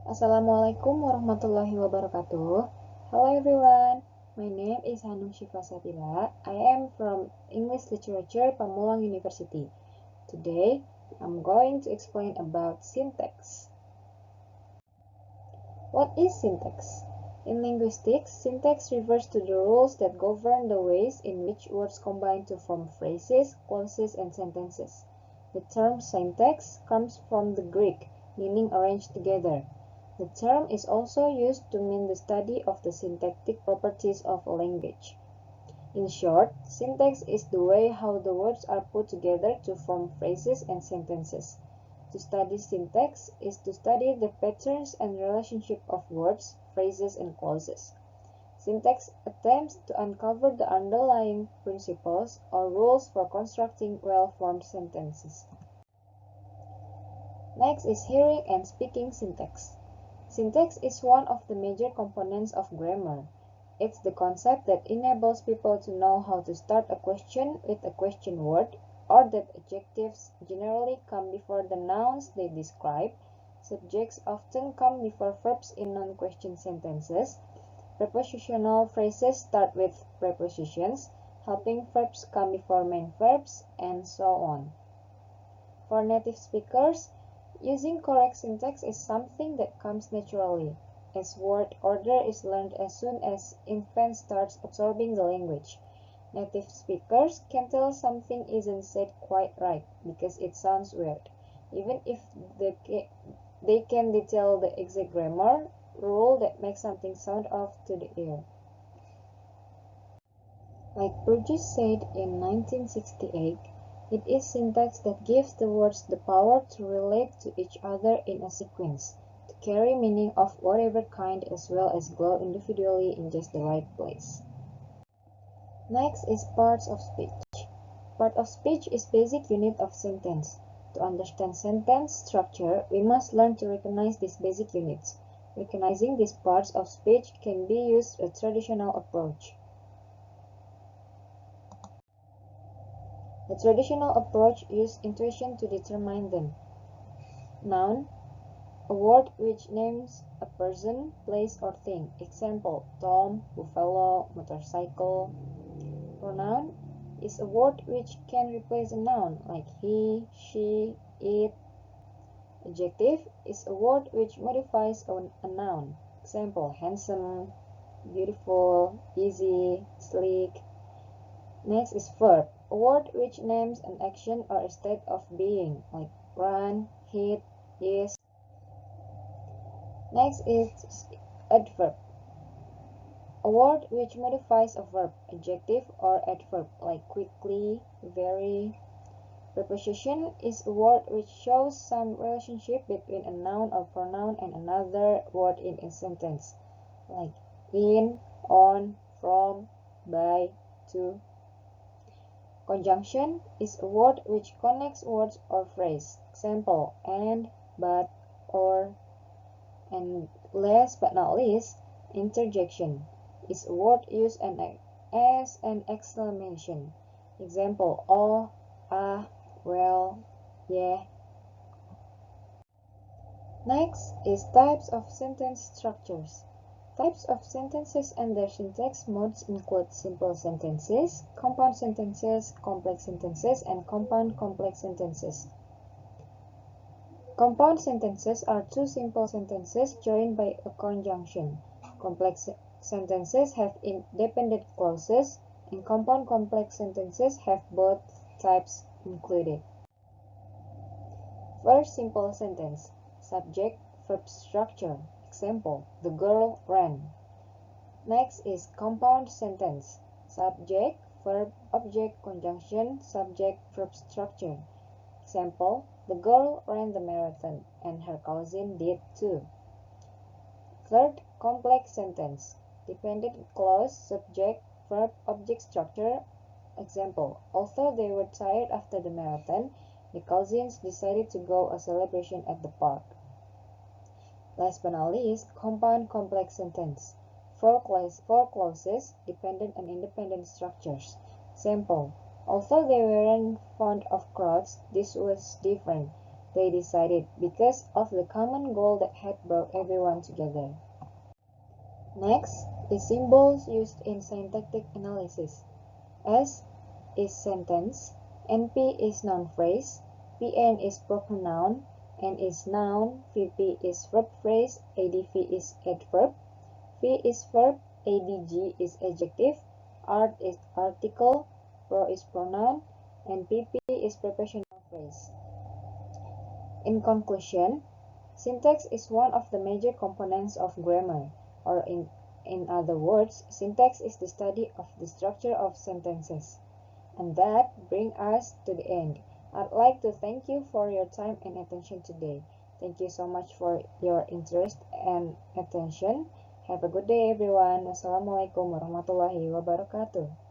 Assalamualaikum warahmatullahi wabarakatuh. Hello everyone, my name is Hanum Syifa Sabilla. I am from English Literature, Pamulang University. Today, I'm going to explain about syntax. What is syntax? In linguistics, syntax refers to the rules that govern the ways in which words combine to form phrases, clauses, and sentences. The term syntax comes from the Greek, meaning arranged together. The term is also used to mean the study of the syntactic properties of a language. In short, syntax is the way how the words are put together to form phrases and sentences. To study syntax is to study the patterns and relationship of words, phrases, and clauses. Syntax attempts to uncover the underlying principles or rules for constructing well-formed sentences. Next is hearing and speaking syntax. Syntax is one of the major components of grammar. It's the concept that enables people to know how to start a question with a question word, or that adjectives generally come before the nouns they describe, subjects often come before verbs in non-question sentences, prepositional phrases start with prepositions, helping verbs come before main verbs, and so on. For native speakers, using correct syntax is something that comes naturally, as word order is learned as soon as infant starts absorbing the language. Native speakers can tell something isn't said quite right because it sounds weird, even if they can detail the exact grammar rule that makes something sound off to the ear. Like Burgess said in 1968, it is syntax that gives the words the power to relate to each other in a sequence, to carry meaning of whatever kind as well as glow individually in just the right place. Next is parts of speech. Part of speech is basic unit of sentence. To understand sentence structure, we must learn to recognize these basic units. Recognizing these parts of speech can be used a traditional approach. The traditional approach uses intuition to determine them. Noun, a word which names a person, place, or thing. Example, Tom, buffalo, motorcycle. Pronoun is a word which can replace a noun like he, she, it. Adjective is a word which modifies a noun. Example, handsome, beautiful, easy, sleek. Next is verb, a word which names an action or a state of being, like run, hit, is. Next is adverb, a word which modifies a verb, adjective, or adverb, like quickly, very. Preposition is a word which shows some relationship between a noun or pronoun and another word in a sentence, like in, on, from, by, to. Conjunction is a word which connects words or phrase. Example, and, but, or. And last but not least, interjection is a word used as an exclamation. Example, oh, ah, well, yeah. Next is types of sentence structures. Types of sentences and their syntax modes include simple sentences, compound sentences, complex sentences, and compound complex sentences. Compound sentences are two simple sentences joined by a conjunction. Complex sentences have independent clauses, and compound complex sentences have both types included. First simple sentence, subject, verb structure. Example, the girl ran. Next is compound sentence, subject, verb, object, conjunction, subject, verb structure. Example, the girl ran the marathon and her cousin did too. Third, complex sentence, dependent clause, subject, verb, object structure. Example, although they were tired after the marathon, the cousins decided to go a celebration at the park. Last but not least, compound complex sentence. Four clauses, dependent and independent structures. Example, although they weren't fond of crowds, this was different. They decided because of the common goal that had brought everyone together. Next is symbols used in syntactic analysis. S is sentence, NP is noun phrase, PN is proper noun, N is noun, VP is verb phrase, ADV is adverb, V is verb, ADG is adjective, art is article, pro is pronoun, and PP is prepositional phrase. In conclusion, syntax is one of the major components of grammar, or in other words, syntax is the study of the structure of sentences. And that brings us to the end. I'd like to thank you for your time and attention today. Thank you so much for your interest and attention. Have a good day everyone. Wassalamualaikum warahmatullahi wabarakatuh.